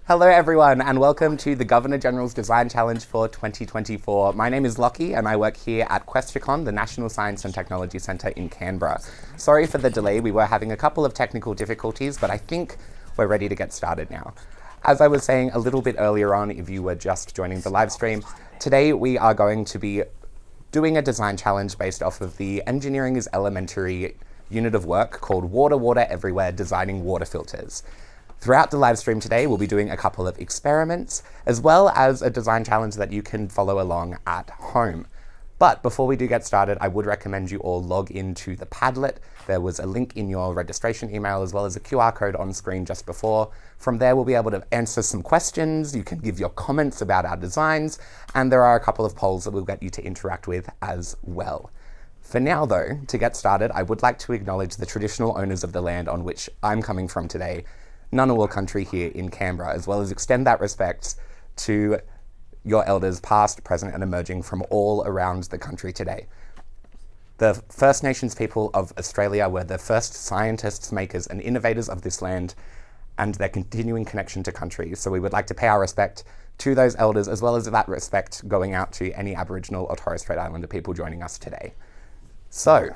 Hello everyone and welcome to the Governor-General's Design Challenge for 2024. My name is Lockie and I work here at Questacon, the National Science and Technology Centre in Canberra. Sorry for the delay, we were having a couple of technical difficulties, but I think we're ready to get started now. As I was saying a little bit earlier on, if you were just joining the live stream, today we are going to be doing a design challenge based off of the Engineering is Elementary unit of work called Water Everywhere, Designing Water Filters. Throughout the live stream today, we'll be doing a couple of experiments, as well as a design challenge that you can follow along at home. But before we do get started, I would recommend you all log into the Padlet. There was a link in your registration email, as well as a QR code on screen just before. From there, we'll be able to answer some questions. You can give your comments about our designs, and there are a couple of polls that we'll get you to interact with as well. For now though, to get started, I would like to acknowledge the traditional owners of the land on which I'm coming from today, Ngunnawal country here in Canberra, as well as extend that respect to your elders past, present and emerging from all around the country today. The First Nations people of Australia were the first scientists, makers and innovators of this land and their continuing connection to country. So we would like to pay our respect to those elders, as well as that respect going out to any Aboriginal or Torres Strait Islander people joining us today. So,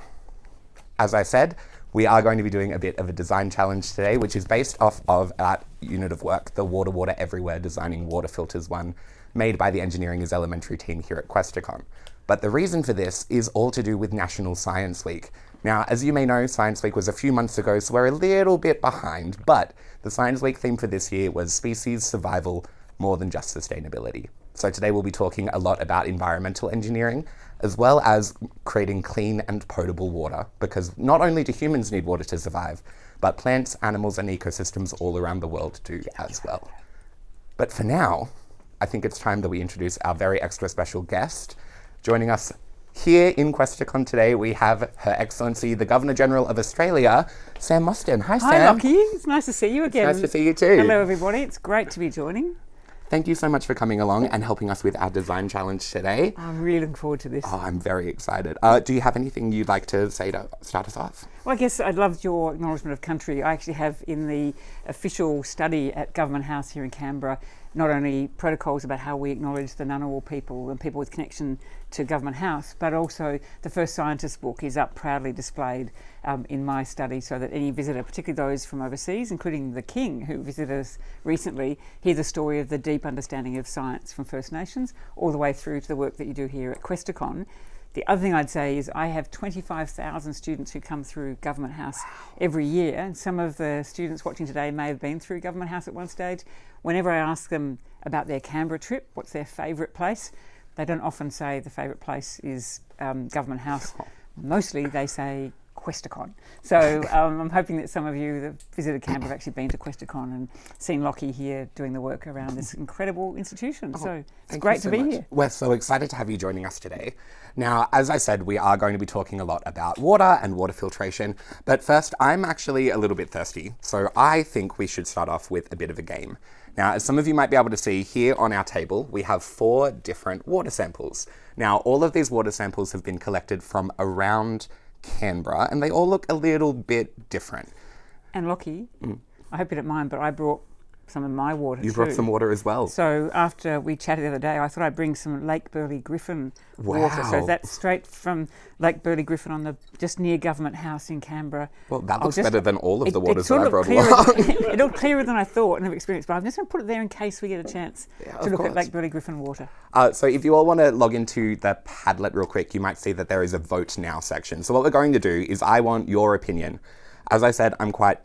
as I said, we are going to be doing a bit of a design challenge today, which is based off of our unit of work, the Water Everywhere, Designing Water Filters one, made by the Engineering is Elementary team here at Questacon. But the reason for this is all to do with National Science Week. Now, as you may know, Science Week was a few months ago, so we're a little bit behind, but the Science Week theme for this year was species survival more than just sustainability. So today we'll be talking a lot about environmental engineering, as well as creating clean and potable water, because not only do humans need water to survive, but plants, animals and ecosystems all around the world do as well. But for now, I think it's time that we introduce our very extra special guest. Joining us here in Questacon today, we have Her Excellency, the Governor-General of Australia, Sam Mostyn. Hi, Sam. Hi, Lockie. It's nice to see you again. It's nice to see you too. Hello, everybody. It's great to be joining. Thank you so much for coming along and helping us with our design challenge today. I'm really looking forward to this. Oh, I'm very excited. Do you have anything you'd like to say to start us off? Well, I guess I'd love your acknowledgement of country. I actually have in the official study at Government House here in Canberra not only protocols about how we acknowledge the Ngunnawal people and people with connection to Government House, but also the first scientist book is up proudly displayed in my study, so that any visitor, particularly those from overseas, including the King who visited us recently, hear the story of the deep understanding of science from First Nations all the way through to the work that you do here at Questacon. The other thing I'd say is I have 25,000 students who come through Government House every year, and some of the students watching today may have been through Government House at one stage. Whenever I ask them about their Canberra trip, what's their favourite place, they don't often say the favourite place is Government House. Mostly they say Questacon. So I'm hoping that some of you that visited Canberra have actually been to Questacon and seen Lockie here doing the work around this incredible institution. So it's great to be here. We're so excited to have you joining us today. Now, as I said, we are going to be talking a lot about water and water filtration, but first, I'm actually a little bit thirsty, so I think we should start off with a bit of a game. Now, as some of you might be able to see here on our table, we have 4 different water samples. Now, all of these water samples have been collected from around Canberra, and they all look a little bit different. And Lockie, I hope you don't mind, but I brought some of my water You brought some water as well. So after we chatted the other day, I thought I'd bring some Lake Burley Griffin water. So that's straight from Lake Burley Griffin on the just near Government House in Canberra. Well, that looks better than all of the waters that I brought along. It looked clearer than I thought and have experienced, but I'm just going to put it there in case we get a chance to look at Lake Burley Griffin water. So if you all want to log into the Padlet real quick, you might see that there is a Vote Now section. So what we're going to do is I want your opinion. As I said, I'm quite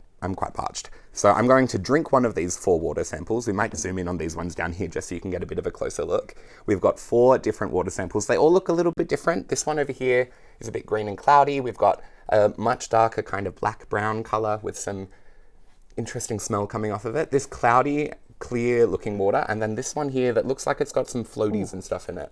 parched. So I'm going to drink one of these 4 water samples. We might zoom in on these ones down here just so you can get a bit of a closer look. We've got 4 different water samples. They all look a little bit different. This one over here is a bit green and cloudy. We've got a much darker kind of black-brown colour with some interesting smell coming off of it. This cloudy, clear looking water. And then this one here that looks like it's got some floaties and stuff in it.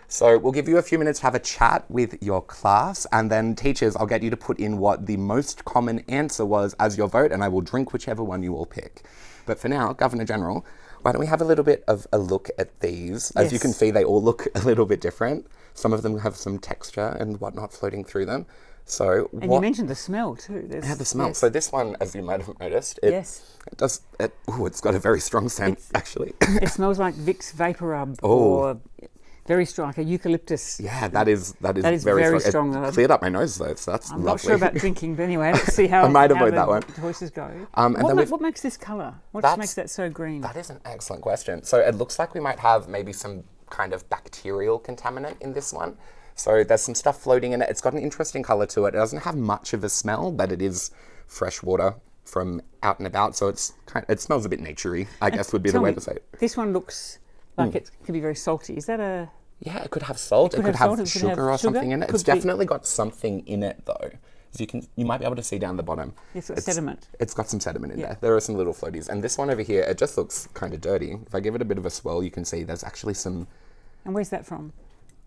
So we'll give you a few minutes to have a chat with your class, and then teachers, I'll get you to put in what the most common answer was as your vote, and I will drink whichever one you all pick. But for now, Governor-General, why don't we have a little bit of a look at these? As you can see, they all look a little bit different. Some of them have some texture and whatnot floating through them. So And you mentioned the smell too. Yeah, the smell. Yes. So this one, as you might have noticed, Yes. it's got a very strong scent, actually. It smells like Vicks Vapor Rub or very strong, like a eucalyptus. Yeah, that is very strong. It cleared up my nose though, so that's I'm lovely. not sure about drinking, but anyway, let's see how, I might how avoid the that one. choices go. And then What makes this colour? What makes that so green? That is an excellent question. So it looks like we might have maybe some kind of bacterial contaminant in this one. So there's some stuff floating in it. It's got an interesting colour to it. It doesn't have much of a smell, but it is fresh water from out and about. So it smells a bit naturey, I guess would be the way to say it. This one looks like it could be very salty. Is that a... Yeah, it could have salt. It could have sugar or something in it. It's definitely got something in it though. As you might be able to see down the bottom. Yes, it's sediment. It's got some sediment in there. There are some little floaties. And this one over here, it just looks kind of dirty. If I give it a bit of a swirl, you can see there's actually some... And where's that from?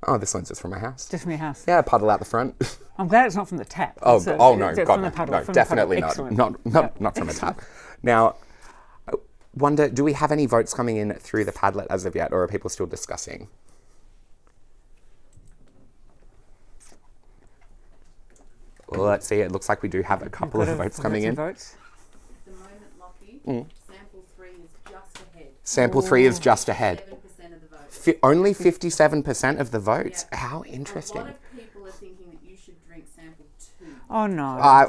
Oh, this one's just from my house. Just from your house? Yeah, puddle out the front. I'm glad it's not from the tap. No, God, from no, the puddle, no, from definitely the puddle. not. Excellent. Not from a tap. Now, I wonder, do we have any votes coming in through the Padlet as of yet, or are people still discussing? Well, let's see. It looks like we do have a couple of votes coming in. Votes. At the moment, Lockie, sample 3 is just ahead. Sample 3 is just ahead. 7% of the vote. Only 57% of the votes. Yeah. How A interesting. lot of people are thinking that you should drink sample 2. Oh no. I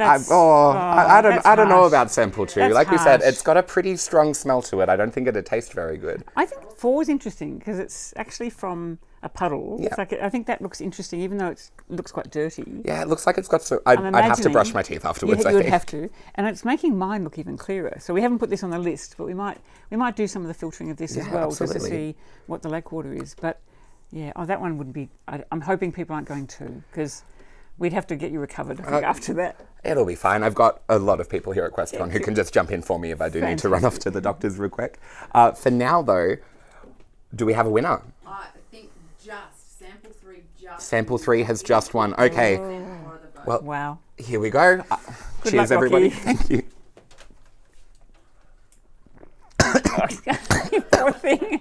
don't know harsh. about sample 2. That's Like we said, harsh. it's got a pretty strong smell to it. I don't think it'd taste very good. I think 4 is interesting because it's actually from a puddle. Yeah. It's like I think that looks interesting, even though it looks quite dirty. Yeah, it looks like it's got some... I'd have to brush my teeth afterwards, I You would think. have to, and it's making mine look even clearer. So we haven't put this on the list, but we might do some of the filtering of this as Yeah, well, just to absolutely. see what the lake water is. But yeah, that one would be. I'm hoping people aren't going to, because we'd have to get you recovered, I think, after that. It'll be fine. I've got a lot of people here at Questacon who can just jump in for me if I do need to run off to the doctors real quick. For now, though, do we have a winner? I think just sample 3 just. Sample 3 has just won. Okay. Well, Wow. here we go. Good Cheers, luck, everybody. Lockie. Thank you. You poor thing.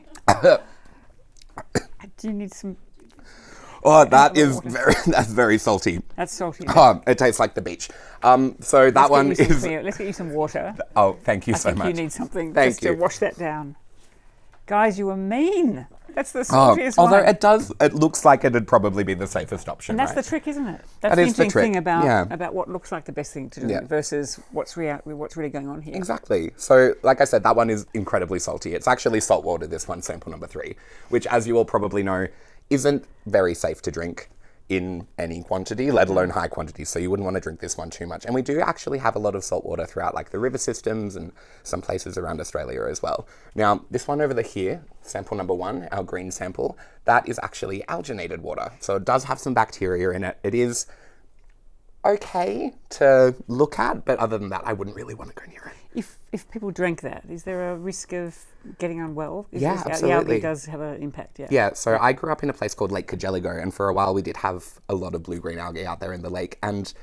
Do you need some? Oh, that's very salty. That's salty. It tastes like the beach. So that one is... Let's get you some water. Oh, thank you I so think much. you need something Thank just you. to wash that down. Guys, you were mean. That's the saltiest although one. it looks like it'd probably be the safest option, And that's right? the trick, isn't it? That That's the is the interesting trick, thing yeah. about what looks like the best thing to do Yeah. versus what's really going on here. Exactly. So, like I said, that one is incredibly salty. It's actually salt water, this one, sample number 3, which, as you all probably know, isn't very safe to drink in any quantity, let alone high quantities. So you wouldn't want to drink this one too much. And we do actually have a lot of salt water throughout, like the river systems and some places around Australia as well. Now, this one over here, sample number 1, our green sample, that is actually alginated water. So it does have some bacteria in it. It is okay to look at, but other than that, I wouldn't really want to go near it. If people drank that, is there a risk of getting unwell? Yeah, The absolutely. algae does have an impact, yeah. Yeah, so I grew up in a place called Lake Kajeligo, and for a while we did have a lot of blue-green algae out there in the lake, and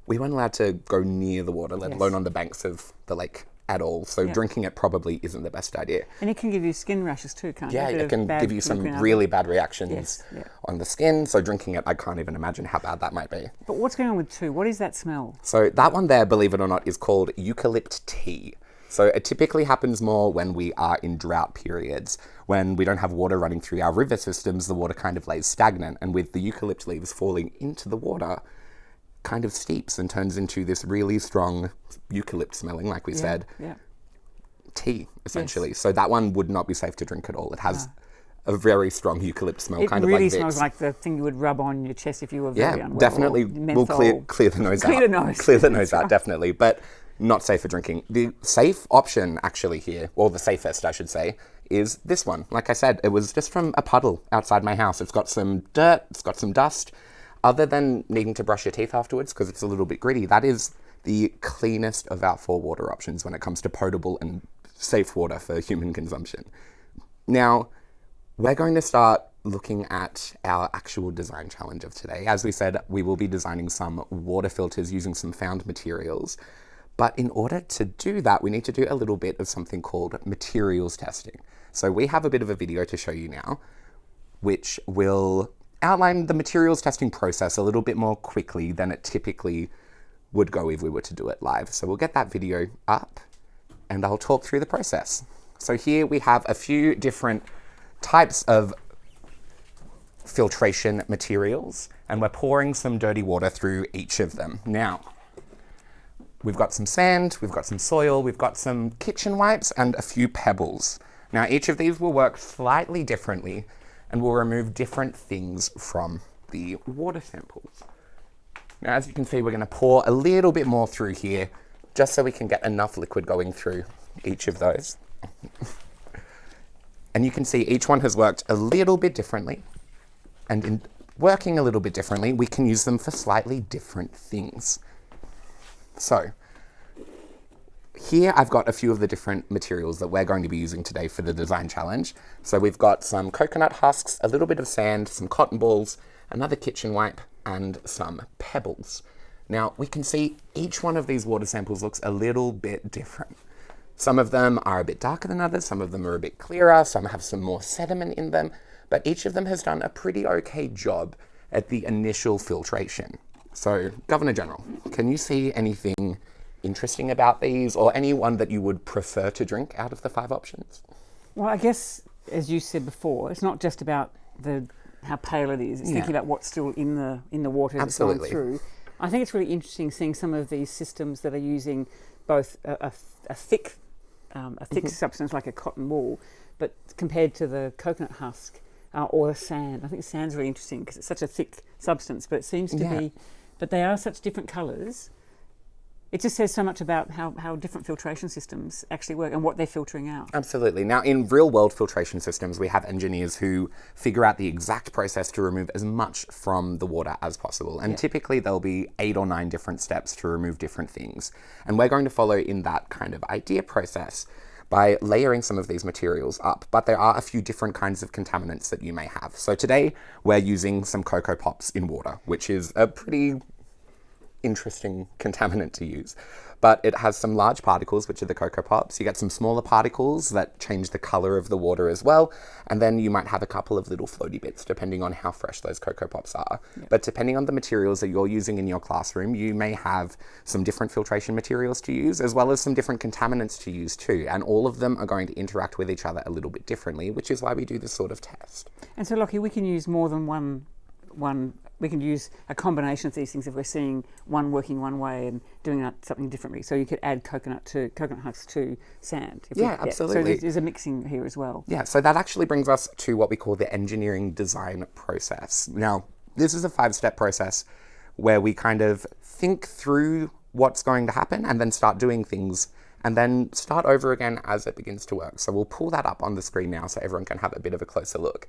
we weren't allowed to go near the water, let alone on the banks of the lake at all. So drinking it probably isn't the best idea. And it can give you skin rashes too, can't it? Yeah, A bit it of can bad give you some blue-green algae. really bad reactions Yes, yeah. on the skin. So drinking it, I can't even imagine how bad that might be. But what's going on with 2? What is that smell? So that one there, believe it or not, is called eucalypt tea. So it typically happens more when we are in drought periods. When we don't have water running through our river systems, the water kind of lays stagnant. And with the eucalypt leaves falling into the water, kind of steeps and turns into this really strong eucalypt smelling, like we said, tea, essentially. So that one would not be safe to drink at all. It has a very strong eucalypt smell, It kind of really like Vicks. smells like the thing you would rub on your chest if you were very unwell. Definitely or will menthol. clear the nose Clear out. the nose. Clear the nose That's out, right. definitely. But not safe for drinking. The safe option actually here, or the safest I should say, is this one. Like I said, it was just from a puddle outside my house. It's got some dirt, it's got some dust. Other than needing to brush your teeth afterwards because it's a little bit gritty, that is the cleanest of our 4 water options when it comes to potable and safe water for human consumption. Now, we're going to start looking at our actual design challenge of today. As we said, we will be designing some water filters using some found materials. But in order to do that, we need to do a little bit of something called materials testing. So we have a bit of a video to show you now, which will outline the materials testing process a little bit more quickly than it typically would go if we were to do it live. So we'll get that video up and I'll talk through the process. So here we have a few different types of filtration materials, and we're pouring some dirty water through each of them. Now, we've got some sand, we've got some soil, we've got some kitchen wipes, and a few pebbles. Now, each of these will work slightly differently and will remove different things from the water samples. Now, as you can see, we're going to pour a little bit more through here, just so we can get enough liquid going through each of those. And you can see each one has worked a little bit differently. And in working a little bit differently, we can use them for slightly different things. So here I've got a few of the different materials that we're going to be using today for the design challenge. So we've got some coconut husks, a little bit of sand, some cotton balls, another kitchen wipe, and some pebbles. Now we can see each one of these water samples looks a little bit different. Some of them are a bit darker than others, some of them are a bit clearer, some have some more sediment in them, but each of them has done a pretty okay job at the initial filtration. So, Governor General, can you see anything interesting about these, or any one that you would prefer to drink out of the 5 options? Well, I guess, as you said before, it's not just about how pale it is. It's thinking about what's still in the water that's going through. I think it's really interesting seeing some of these systems that are using both a thick substance like a cotton wool, but compared to the coconut husk or the sand. I think sand's really interesting because it's such a thick substance, but it seems to be, but they are such different colours. It just says so much about how different filtration systems actually work and what they're filtering out. Absolutely. Now, in real-world filtration systems, we have engineers who figure out the exact process to remove as much from the water as possible. And typically, there'll be 8 or 9 different steps to remove different things. And we're going to follow in that kind of idea process by layering some of these materials up. But there are a few different kinds of contaminants that you may have. So today, we're using some Cocoa Pops in water, which is a pretty interesting contaminant to use. But it has some large particles, which are the Cocoa Pops. You get some smaller particles that change the color of the water as well. And then you might have a couple of little floaty bits, depending on how fresh those Cocoa Pops are. But depending on the materials that you're using in your classroom, you may have some different filtration materials to use, as well as some different contaminants to use too. And all of them are going to interact with each other a little bit differently, which is why we do this sort of test. And so, Lockie, we can use more than one. We can use a combination of these things if we're seeing one working one way and doing something differently. So you could add coconut husks to sand. Absolutely. So there's a mixing here as well. Yeah, so that actually brings us to what we call the engineering design process. Now, this is a 5-step process where we kind of think through what's going to happen and then start doing things and then start over again as it begins to work. So we'll pull that up on the screen now so everyone can have a bit of a closer look.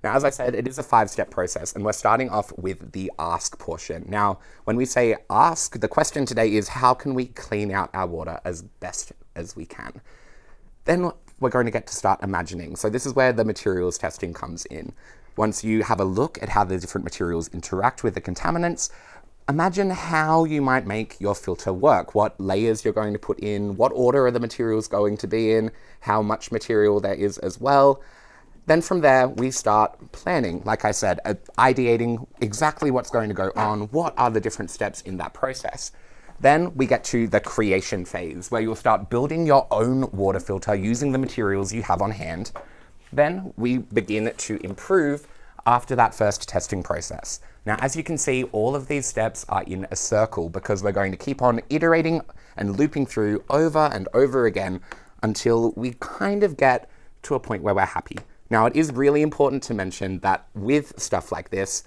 Now, as I said, it is a 5-step process, and we're starting off with the ask portion. Now, when we say ask, the question today is how can we clean out our water as best as we can? Then we're going to get to start imagining. So this is where the materials testing comes in. Once you have a look at how the different materials interact with the contaminants, imagine how you might make your filter work, what layers you're going to put in, what order are the materials going to be in, how much material there is as well. Then from there, we start planning, like I said, ideating exactly what's going to go on, what are the different steps in that process. Then we get to the creation phase, where you'll start building your own water filter using the materials you have on hand. Then we begin to improve after that first testing process. Now, as you can see, all of these steps are in a circle because we're going to keep on iterating and looping through over and over again until we kind of get to a point where we're happy. Now, it is really important to mention that with stuff like this,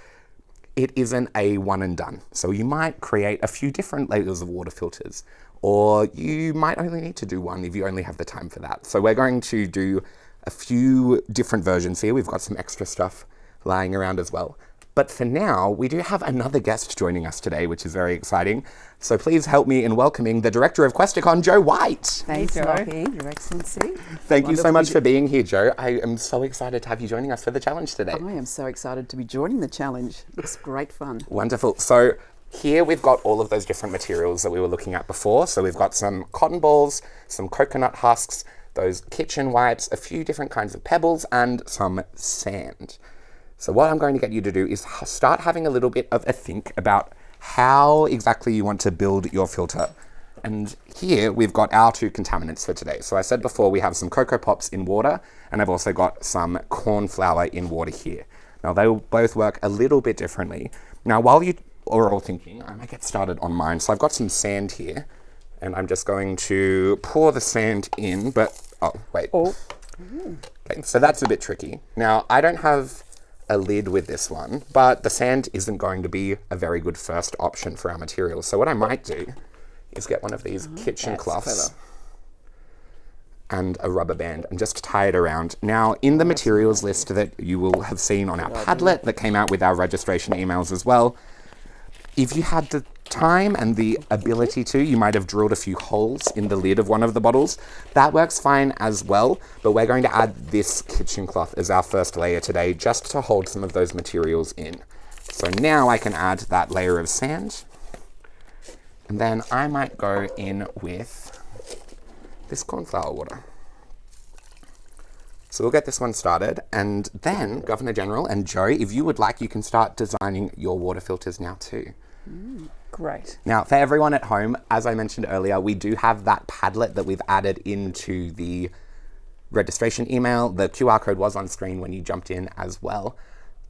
it isn't a one and done. So you might create a few different layers of water filters, or you might only need to do one if you only have the time for that. So we're going to do a few different versions here. We've got some extra stuff lying around as well. But for now, we do have another guest joining us today, which is very exciting. So please help me in welcoming the director of Questacon, Jo White. Thanks, Lockie, Your Excellency. Thank you so much for being here, Jo. I am so excited to have you joining us for the challenge today. I am so excited to be joining the challenge. It's great fun. Wonderful. So here we've got all of those different materials that we were looking at before. So we've got some cotton balls, some coconut husks, those kitchen wipes, a few different kinds of pebbles, and some sand. So what I'm going to get you to do is start having a little bit of a think about how exactly you want to build your filter. And here we've got our 2 contaminants for today. So I said before we have some Cocoa Pops in water, and I've also got some corn flour in water here. Now they will both work a little bit differently. Now while you are all thinking, I might get started on mine. So I've got some sand here, and I'm just going to pour the sand in, but, oh, wait. Okay, so that's a bit tricky. Now I don't have a lid with this one, but the sand isn't going to be a very good first option for our materials. So what I might do is get one of these kitchen cloths and a rubber band and just tie it around. Now, in the materials list that you will have seen on our Padlet that came out with our registration emails as well, if you had the time and the ability to, you might have drilled a few holes in the lid of one of the bottles. That works fine as well, but we're going to add this kitchen cloth as our first layer today, just to hold some of those materials in. So now I can add that layer of sand, and then I might go in with this cornflour water. So we'll get this one started, and then Governor General and Joe, if you would like, you can start designing your water filters now too. Great. Now, for everyone at home, as I mentioned earlier, we do have that Padlet that we've added into the registration email. The QR code was on screen when you jumped in as well.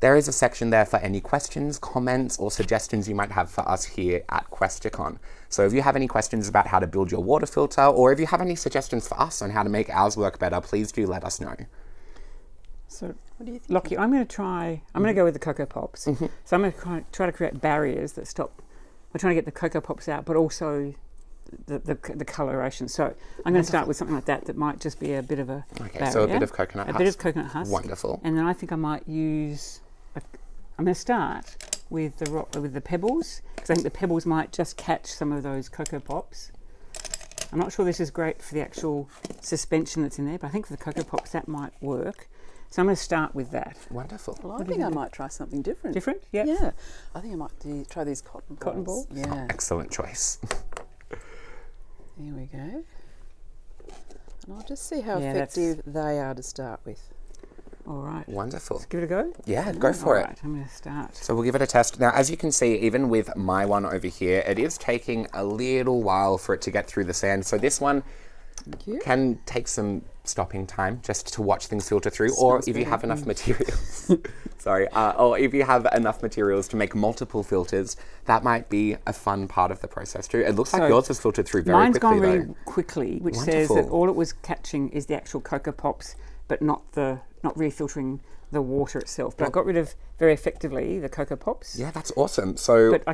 There is a section there for any questions, comments, or suggestions you might have for us here at Questacon. So if you have any questions about how to build your water filter, or if you have any suggestions for us on how to make ours work better, please do let us know. So, What do you think? Lockie, I'm going to go with the Cocoa Pops. So I'm going to try to create barriers that stop. We're trying to get the Cocoa Pops out, but also the coloration. So I'm going to start with something like that might just be a bit of a barrier. So a bit of coconut husk. A bit of coconut husk. Wonderful. And then I think I might use. I'm going to start with the pebbles, because I think the pebbles might just catch some of those Cocoa Pops. I'm not sure this is great for the actual suspension that's in there, but I think for the Cocoa Pops that might work. So I'm going to start with that. Wonderful. Well, I think I might try something different. Different? Yeah. Yeah. I think I might try these cotton balls. balls? Yeah. Excellent choice. Here we go. And I'll just see how Yeah, effective they are to start with. All right. Wonderful. Let's give it a go. Yeah, go for All it. right, I'm going to start. So we'll give it a test. Now, as you can see, even with my one over here, it is taking a little while for it to get through the sand. So this one Thank you. can take some stopping time just to watch things filter through, or if you have enough materials, or if you have enough materials to make multiple filters, that might be a fun part of the process too. It looks like yours has filtered through very mine's quickly gone really though. quickly, which says that Wonderful. all it was catching is the actual Cocoa Pops, but not refiltering the water itself. But I got rid of very effectively the Cocoa Pops. Yeah, that's awesome. So But I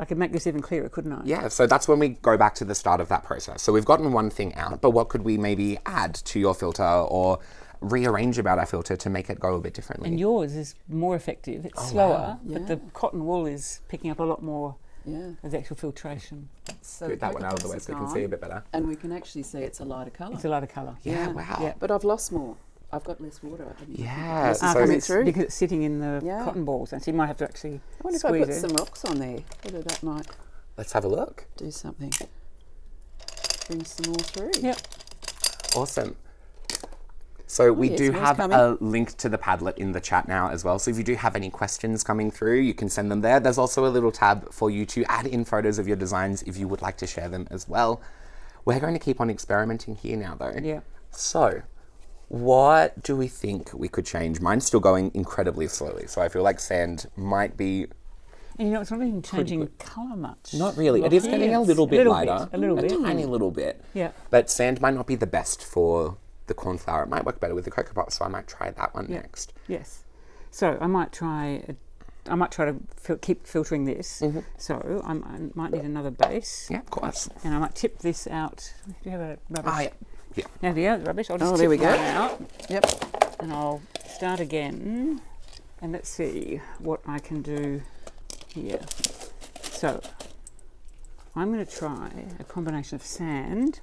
could make this even clearer, couldn't I? yeah, so that's when we go back to the start of that process. So we've gotten one thing out, but what could we maybe add to your filter or rearrange about our filter to make it go a bit differently? And yours is more effective. It's slower, wow. but the cotton wool is picking up a lot more Yeah. of the actual filtration. So Get that one out of the way Cocoa so we can Pops see are a bit better. gone, and we can actually see it's a lighter colour. It's a lighter colour. Yeah, wow. Yeah. But I've lost more. I've got less water. haven't you? Yeah, This is so coming it's- through. Because it's sitting in the Yeah. cotton balls, and so you might have to actually I wonder if I squeeze put it. some rocks on there, whether that might Let's have a look. do something. Bring some more through. Yep. Awesome. So we yes, do more's have coming. a link to the Padlet in the chat now as well. So if you do have any questions coming through, you can send them there. There's also a little tab for you to add in photos of your designs if you would like to share them as well. We're going to keep on experimenting here now though. Yeah. So what do we think we could change? Mine's still going incredibly slowly. So I feel like sand might be And it's not even changing colour much. not really. It is Lucky. getting a It's little bit lighter. A little bit. tiny little bit. Yeah. But sand might not be the best for the corn flour. It might work better with the Cocoa Pops, so I might try that one Yeah. next. Yes. So I might try to keep filtering this. So I might need another base. Yeah, of course. And I might tip this out. Do you have a rubbish? Oh, yeah. Yeah. Now the other rubbish, I'll just Oh, there tip we go. mine out. Yep. And I'll start again. And let's see what I can do here. So I'm going to try a combination of sand,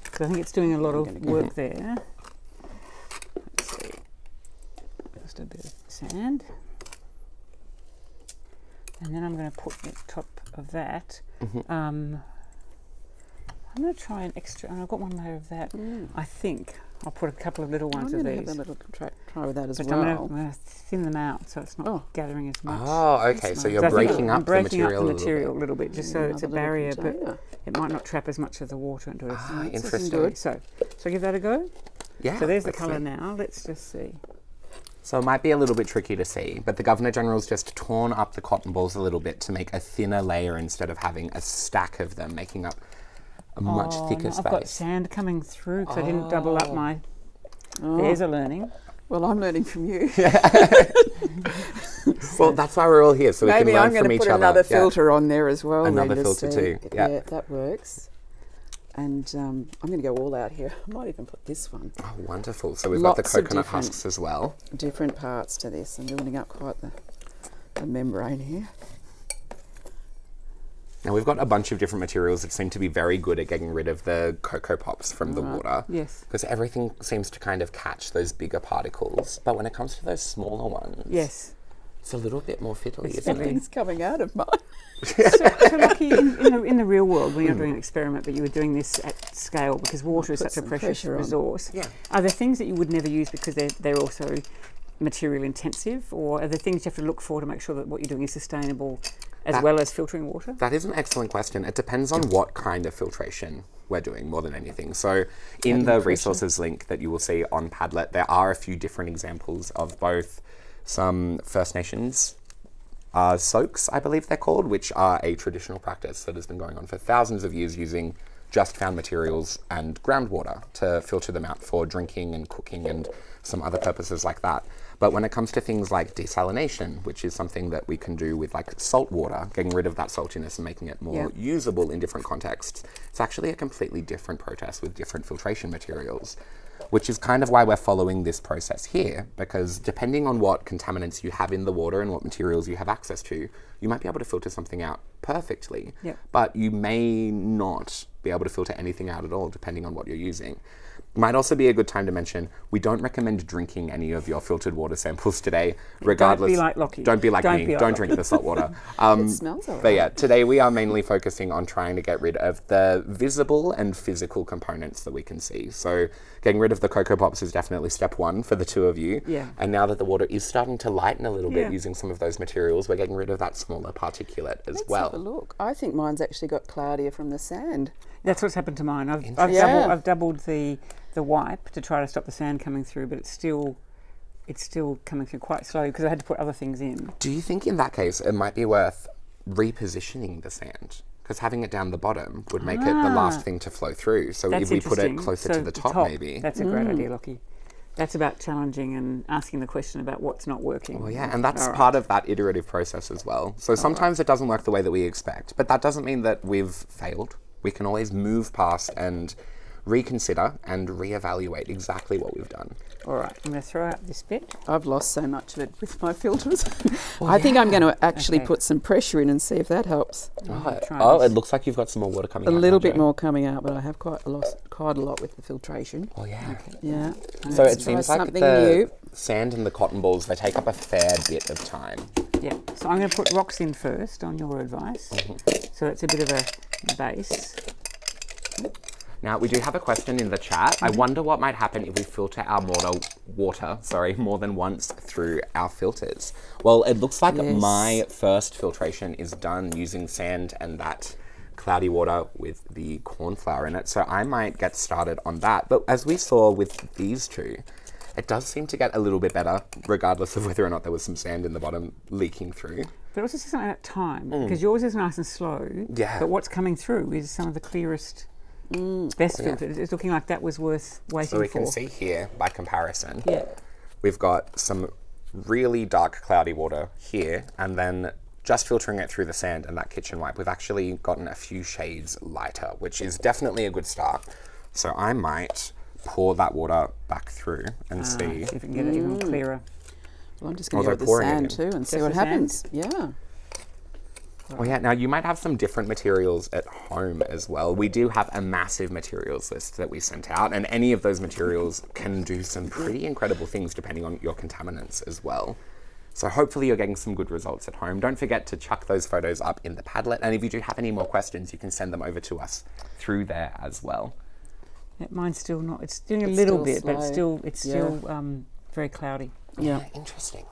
because I think it's doing a lot of work there. Let's see. Just a bit of sand. And then I'm going to put on top of that. I'm going to try an extra, and I've got one layer of that. I think I'll put a couple of little I'm ones going of to have these. a little try try with that as But well. I'm going to thin them out so it's not gathering as much. Oh, okay. So nice. you're So I think breaking I'm up breaking the up material, the material a little bit, just so it's a Another little barrier, container. but it might not trap as much of the water into it. Ah, That's interesting. good. So give that a go. Yeah. So there's the let's colour see. now. Let's just see. So it might be a little bit tricky to see, but the Governor General's just torn up the cotton balls a little bit to make a thinner layer instead of having a stack of them, making up a much thicker no, space. I've got sand coming through because I didn't double up my... There's a learning. Well, I'm learning from you. Well, that's why we're all here, so we Maybe can learn I'm going from to each put other. another Yeah. filter on there as well. Another then to filter see. too, yeah. That works. And I'm going to go all out here. I might even put this one. Oh, wonderful. So we've got the Lots of coconut different- husks as well. Different parts to this. I'm building up quite the membrane here. Now we've got a bunch of different materials that seem to be very good at getting rid of the cocoa pops from the water. Yes. Because everything seems to kind of catch those bigger particles. But when it comes to those smaller ones, Yes. it's a little bit more fiddly, It's isn't it? Something's coming out of mine. So Lockie, in the real world, when you're doing an experiment, but you were doing this at scale because water is Put such a some precious pressure on. resource. Yeah. Are there things that you would never use because they're also material intensive, or are there things you have to look for to make sure that what you're doing is sustainable as well as filtering water? That is an excellent question. It depends on what kind of filtration we're doing more than anything. So in the resources link that you will see on Padlet, there are a few different examples of both some First Nations soaks, I believe they're called, which are a traditional practice that has been going on for thousands of years using just found materials and groundwater to filter them out for drinking and cooking and some other purposes like that. But when it comes to things like desalination, which is something that we can do with like salt water, getting rid of that saltiness and making it more usable in different contexts, it's actually a completely different process with different filtration materials, which is kind of why we're following this process here, because depending on what contaminants you have in the water and what materials you have access to, you might be able to filter something out perfectly, but you may not be able to filter anything out at all depending on what you're using. Might also be a good time to mention, we don't recommend drinking any of your filtered water samples today, regardless. Don't be like Lockie. Don't be like Don't me. be like Don't drink the salt water. It smells all But right. yeah, today we are mainly focusing on trying to get rid of the visible and physical components that we can see. So getting rid of the Cocoa Pops is definitely step one for the two of you. Yeah. And now that the water is starting to lighten a little Yeah. bit using some of those materials, we're getting rid of that smaller particulate as Let's well. have a look. I think mine's actually got cloudier from the sand. That's what's happened to mine. I've Yeah. doubled the wipe to try to stop the sand coming through, but it's still coming through quite slowly because I had to put other things in. Do you think in that case it might be worth repositioning the sand? Because having it down the bottom would make it the last thing to flow through. So That's if we put it interesting. closer So to the top, maybe. That's a great idea, Lockie. That's about challenging and asking the question about what's not working. Well, yeah, and that's All right. part of that iterative process as well. So sometimes it doesn't work the way that we expect, but that doesn't mean that we've failed. We can always move past and reconsider and reevaluate exactly what we've done. All right, I'm going to throw out this bit. I've lost so much of it with my filters. I think I'm going to actually Okay. put some pressure in and see if that helps. Try this. It looks like you've got some more water coming A out. little now, bit Jo. more coming out, but I have quite a lot with the filtration. Oh, yeah. Yeah. So it Let's try seems like something the new. sand and the cotton balls, they take up a fair bit of time. Yeah, so I'm going to put rocks in first, on your advice. So it's a bit of a base. Now, we do have a question in the chat. I wonder what might happen if we filter our water more than once through our filters. Well, it looks like Yes. my first filtration is done using sand and that cloudy water with the corn flour in it, so I might get started on that. But as we saw with these two, it does seem to get a little bit better, regardless of whether or not there was some sand in the bottom leaking through. But also something about time, because yours is nice and slow. Yeah. But what's coming through is some of the clearest, best filtered. It's looking like that was worth waiting So we for. can see here, by comparison, Yeah. we've got some really dark cloudy water here, and then just filtering it through the sand and that kitchen wipe, we've actually gotten a few shades lighter, which is definitely a good start. So I might pour that water back through and see. See if we can get it even clearer. Well, I'm just going to Although go with the pouring it sand in. too and see Just what the sand? happens. Yeah. Well, yeah, now you might have some different materials at home as well. We do have a massive materials list that we sent out, and any of those materials can do some pretty incredible things depending on your contaminants as well. So hopefully you're getting some good results at home. Don't forget to chuck those photos up in the Padlet, and if you do have any more questions, you can send them over to us through there as well. Yeah, mine's still not. It's doing a It's little still bit, but slow. it's Yeah. still very cloudy. Yeah. Interesting.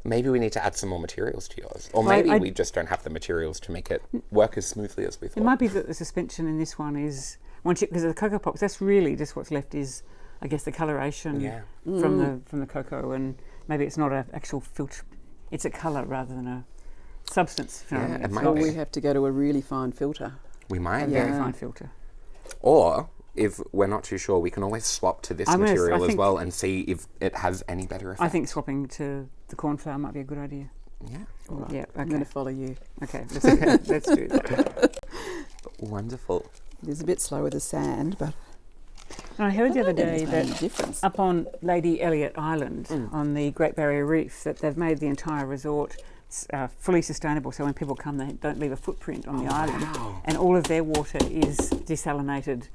Maybe we need to add some more materials to yours. Or Well, maybe I- we just don't have the materials to make it work as smoothly as we It thought. might be that the suspension in this one is because the cocoa pops. That's really just what's left is, I guess, the coloration Yeah. from the cocoa, and maybe it's not an actual filter. It's a colour rather than a substance. If you know what I Yeah, mean. it It's might not be. We have to go to a really fine filter. We might. a very Yeah. fine filter. Or, if we're not too sure, we can always swap to this I material as think- well and see if it has any better effect. I think swapping to the corn flour might be a good idea. Yeah. All right. Yeah, I'm okay. going to follow you. Okay, let's do that. Wonderful. It's a bit slow with the sand, but And I heard the other day there's no that difference. up on Lady Elliot Island on the Great Barrier Reef, that they've made the entire resort fully sustainable. So when people come, they don't leave a footprint on the island, and all of their water is desalinated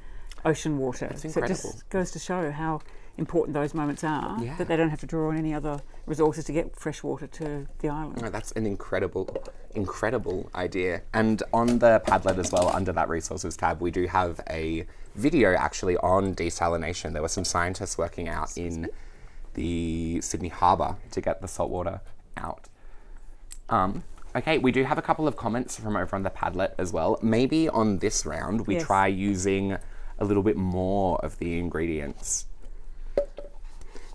ocean water. That's so it incredible. just goes to show how important those moments are. Yeah. That they don't have to draw on any other resources to get fresh water to the island. No, that's an incredible idea. And on the Padlet as well, under that resources tab, we do have a video actually on desalination. There were some scientists working out in the Sydney Harbour to get the salt water out. Okay, we do have a couple of comments from over on the Padlet as well. Maybe on this round, we Yes. try using a little bit more of the ingredients.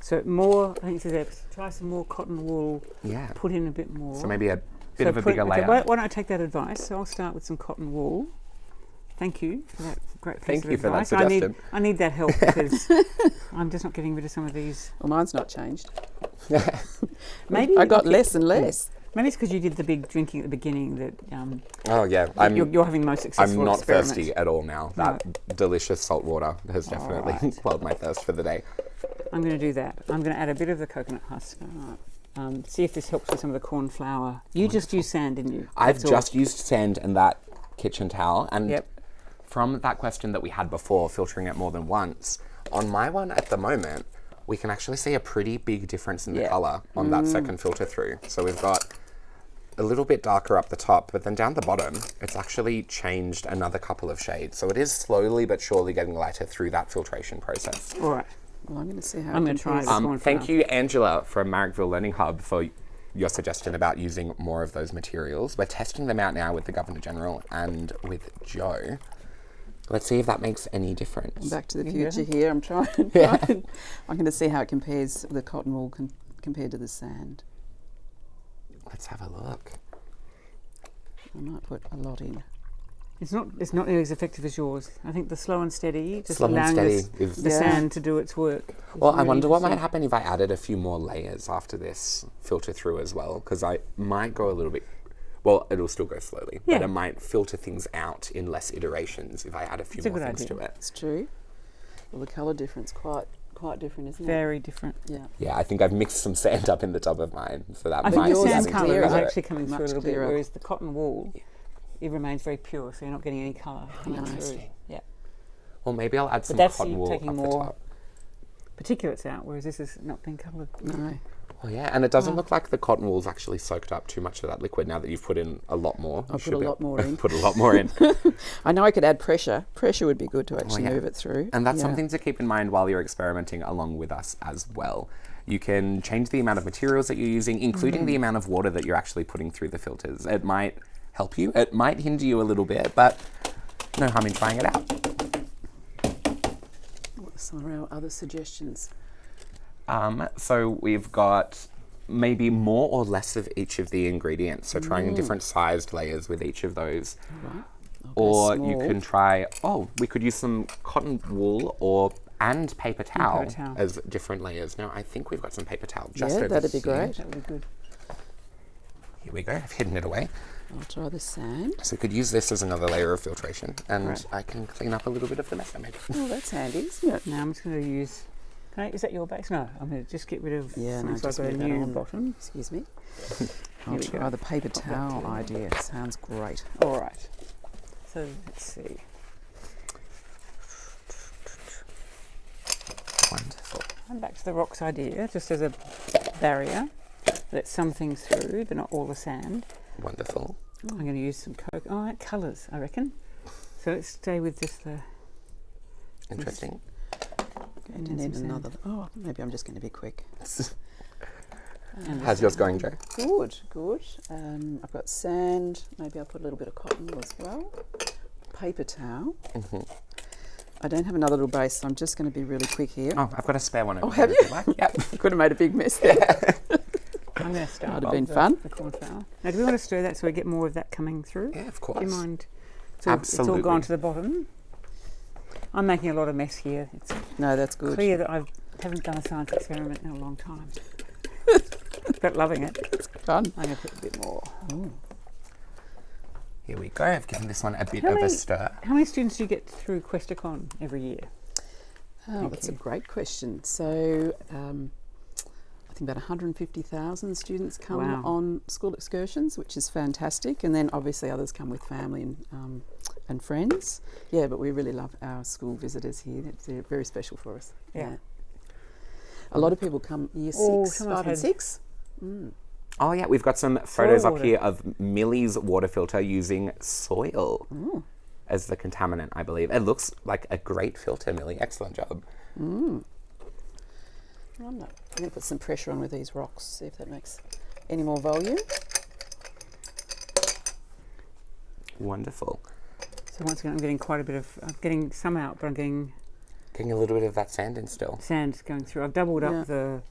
So more, I think it says there, try some more cotton wool, Yeah. put in a bit more. So maybe a bit So of a put- bigger okay, layer. why don't I take that advice? So I'll start with some cotton wool. Thank you for that great piece Thank of you for that advice. suggestion. I need that help because I'm just not getting rid of some of these. Well, mine's not changed. Maybe I got okay, less and less. Maybe it's because you did the big drinking at the beginning that Oh yeah, you're having the most successful I'm not experiment. thirsty at all now. That delicious salt water has definitely Alright. quelled my thirst for the day. I'm going to do that. I'm going to add a bit of the coconut husk. See if this helps with some of the corn flour. You just used sand, didn't you? I've That's all. just used sand and that kitchen towel, and Yep. from that question that we had before, filtering it more than once, on my one at the moment, we can actually see a pretty big difference in the Yeah. colour on that second filter through. So we've got a little bit darker up the top, but then down the bottom, it's actually changed another couple of shades. So it is slowly but surely getting lighter through that filtration process. All right. Well, I'm going to see how I'm it going to try compares. this. corn Thank flour. you, Angela, from Marrickville Learning Hub, for your suggestion about using more of those materials. We're testing them out now with the Governor General and with Joe. Let's see if that makes any difference. Back to the Yeah. future here. I'm trying. Yeah. I'm going to see how it compares the cotton wool compared to the sand. Let's have a look. I might put a lot in. It's not nearly as effective as yours. I think the slow and steady, just Slow and allowing steady this, is- the Yeah. sand to do its work. is Well, I really wonder what might interesting. happen if I added a few more layers after this filter through as well, because I might go a little bit, well, it'll still go slowly, but Yeah. it might filter things out in less iterations if I add a few It's a more good things idea. to it. It's true. Well, the colour difference quite different, isn't it? Very different. Yeah. Yeah, I think I've mixed some sand up in the top of mine, so that I might think the yours be sand is adding to colour the is clearer. actually coming through a Much little clearer. bit, whereas the cotton wool, it remains very pure, so you're not getting any colour coming through. Interesting. Yeah. Well, maybe I'll add some that's cotton you wool taking up the more- top. Particulates out, whereas this has not been coloured. No. Well, yeah, and it doesn't look like the cotton wool's actually soaked up too much of that liquid now that you've put in a lot more. I'll put a lot more in. Put a lot more in. I know I could add pressure. Pressure would be good to actually yeah. move it through. And that's Yeah. something to keep in mind while you're experimenting along with us as well. You can change the amount of materials that you're using, including the amount of water that you're actually putting through the filters. It might help you, it might hinder you a little bit, but no harm in trying it out. What are some of our other suggestions? So we've got maybe more or less of each of the ingredients. So trying different sized layers with each of those. Right. Or you small. can try, we could use some cotton wool and paper towel, towel. as different layers. Now, I think we've got some paper towel just Yeah, over that'd be here. great. That would be good. Here we go, I've hidden it away. I'll try the sand. So we could use this as another layer of filtration, and Right. I can clean up a little bit of the mess I made. Oh, that's handy, isn't it? Now I'm just going to use. Is that your base? No, I'm going to just get rid of. Yeah, no, so just I've got a leave that new on. bottom. Excuse me. Here I'll we try go. the paper that towel to- idea. Sounds great. All right. So let's see. Wonderful. I'm back to the rocks idea, just as a barrier. Let some things through, but not all the sand. Wonderful. I'm going to use some coke. Oh, that colours, I reckon. So let's stay with just the. Interesting. And And then then some another. Oh, maybe I'm just going to be quick. And How's yours going, Joe? Good, good. I've got sand. Maybe I'll put a little bit of cotton as well. Paper towel. I don't have another little base, so I'm just going to be really quick here. Oh, I've got a spare one. Oh, have you? Like. Yep. Could have made a big mess there. I'm going to start. Might have been with fun. The cornflour. Now, do we want to stir that so we get more of that coming through? Yeah, of Do course. you mind? It's all Absolutely. gone to the bottom. I'm making a lot of mess here. It's No, that's good. clear that I haven't done a science experiment in a long time. But loving it. Fun. I'm going to put a bit more. Here we go. I've given this one a bit How of a many- stir. How many students do you get through Questacon every year? Oh, that's a great question. So, I think about 150,000 students come Wow. on school excursions, which is fantastic. And then obviously others come with family and friends. Yeah, but we really love our school visitors here. They're very special for us. Yeah. A lot of people come year Oh, 6, someone's 5 and had- 6. Oh yeah, we've got some photos up water. here of Millie's water filter using soil as the contaminant, I believe. It looks like a great filter, Millie. Excellent job. I'm going to put some pressure on with these rocks, see if that makes any more volume. Wonderful. So once again, I'm getting quite a bit of, I'm getting some out, but I'm getting Getting a little bit of that sand in still. sand going through. I've doubled Yeah. up the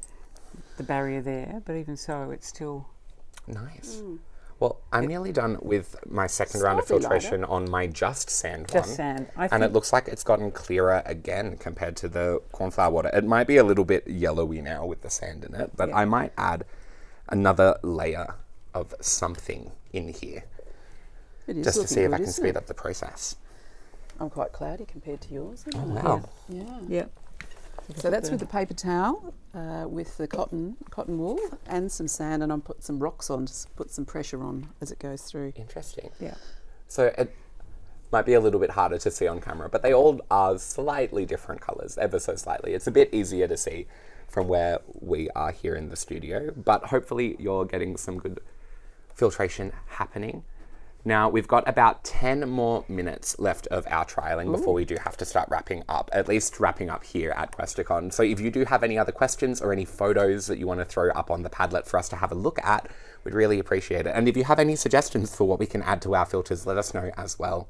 barrier there, but even so, it's still. Nice. Well, I'm nearly done with my second round of Slightly filtration on my just sand Just one. sand. I And think it looks like it's gotten clearer again compared to the cornflower water. It might be a little bit yellowy now with the sand in it, but Yeah. I might add another layer of something in here It is just to looking see if good, I can isn't speed it? up the process. I'm quite cloudy compared to yours. Oh, Isn't it? wow. Yeah. Yeah. So that's with the paper towel, with the cotton wool, and some sand, and I'll put some rocks on, just put some pressure on as it goes through. Interesting. Yeah. So it might be a little bit harder to see on camera, but they all are slightly different colours, ever so slightly. It's a bit easier to see from where we are here in the studio, but hopefully you're getting some good filtration happening. Now, we've got about 10 more minutes left of our trialling before we do have to start wrapping up, at least wrapping up here at Questacon. So if you do have any other questions or any photos that you want to throw up on the Padlet for us to have a look at, we'd really appreciate it. And if you have any suggestions for what we can add to our filters, let us know as well.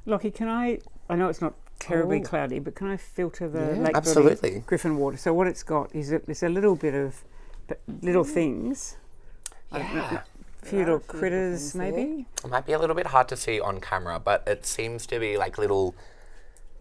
Lockie, can I know it's not terribly cloudy, but can I filter the Yeah. Lake Absolutely. Burley Griffin water? So what it's got is there's a little bit of little things, Yeah. a few little critters things there. maybe. It might be a little bit hard to see on camera, but it seems to be like little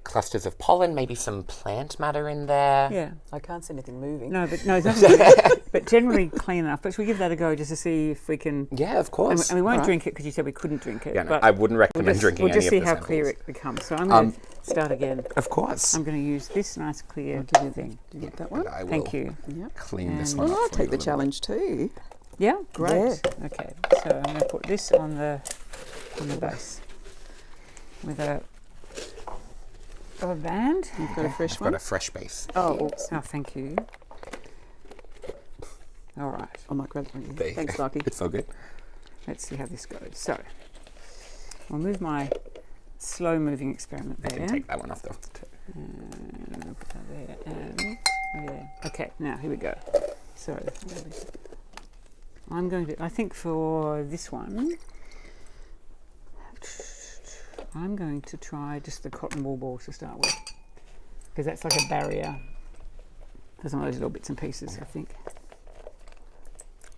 clusters of pollen, maybe some plant matter in there. Yeah. I can't see anything moving. No, but it's nothing, but generally clean enough. But should we give that a go just to see if we can? Yeah, of And course. we won't Alright. drink it because you said we couldn't drink it. Yeah, no, but I wouldn't recommend we'll just, drinking we'll just any see of the how samples. clear it becomes. So I'm going to start again. Of course. I'm going to use this nice clear I'll give you thing. Do you get that one? And I will Thank you. Yep. clean this And- one Well, up I'll for you take a the little challenge too. Yeah, great. Yeah. Okay, so I'm going to put this on the base with a band. You've got a fresh I've one? got a fresh base. Oh, oops. Oh, thank you. All right, I might grab one. There you Thanks, go. Lucky. It's all good. let's see how this goes. So I'll move my slow-moving experiment I there. can take that one off the And I'll put that there and over there. Okay, now here we go. So I'm going to, I think for this one, I'm going to try just the cotton wool balls to start with, because that's like a barrier for some of those little bits and pieces, I think.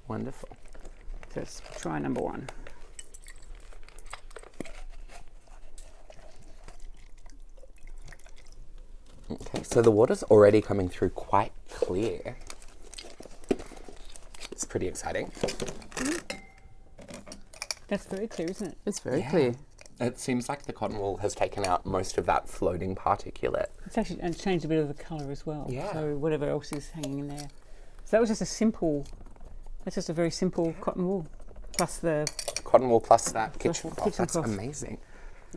Wonderful. So let's try number one. Okay, so the water's already coming through quite clear. It's pretty exciting. That's very clear, isn't it? It's very Yeah. clear. It seems like the cotton wool has taken out most of that floating particulate. It's actually and changed a bit of the colour as well. Yeah. So whatever else is hanging in there. So that was just a simple. That's just a very simple cotton wool, plus the. Cotton wool plus that kitchen the cloth. kitchen That's cloth. amazing.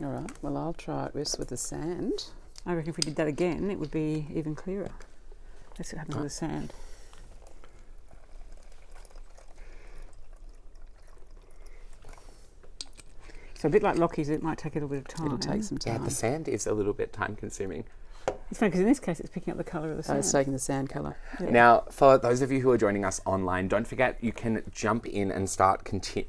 All right. Well, I'll try it with the sand. I reckon if we did that again, it would be even clearer. Let's see what happens with the sand. So a bit like Lockie's, it might take a little bit of time. It'll take some Yeah, time. the sand is a little bit time consuming. It's funny because in this case it's picking up the colour of the sand. It's taking the sand colour. Yeah. Now, for those of you who are joining us online, don't forget you can jump in and start continuing.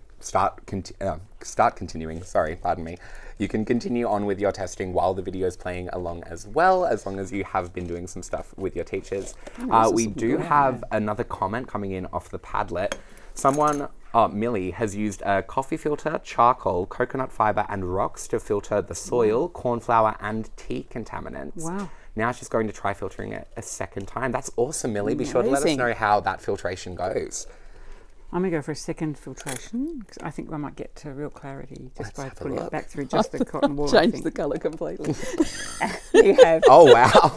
Sorry, pardon me. You can continue on with your testing while the video is playing along as well, as long as you have been doing some stuff with your teachers. We do have another comment coming in off the Padlet. Someone, Millie, has used a coffee filter, charcoal, coconut fibre and rocks to filter the soil, corn flour and tea contaminants. Wow. Now she's going to try filtering it a second time. That's awesome, Millie. Be sure to let us know how that filtration goes. I'm going to go for a second filtration because I think I might get to real clarity just by have a putting it look. back through just the cotton wool. I Change think. the colour completely. You have. Oh, wow.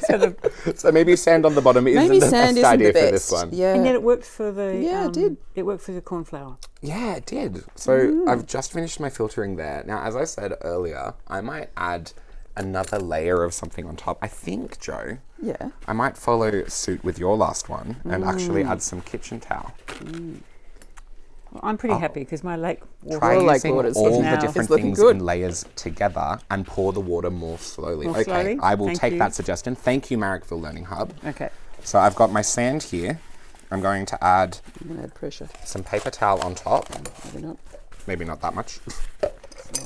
So So maybe sand on the bottom isn't Maybe the sand best isn't idea the for best. this one. Yeah. and yet it worked for the. Yeah, it did. It worked for the corn flour. Yeah, it did. So I've just finished my filtering there. Now, as I said earlier, I might add another layer of something on top. I think, Joe, Yeah. I might follow suit with your last one and actually add some kitchen towel. Well, I'm pretty happy because my lake water. Try Your lake using water's all the now- different it's looking things good. in layers together and pour the water more slowly. More Okay, slowly? I will Thank take you. that suggestion. Thank you, Marrickville Learning Hub. Okay. So I've got my sand here. I'm going to add I'm going to add pressure. some paper towel on top. Maybe not. Maybe not that much. All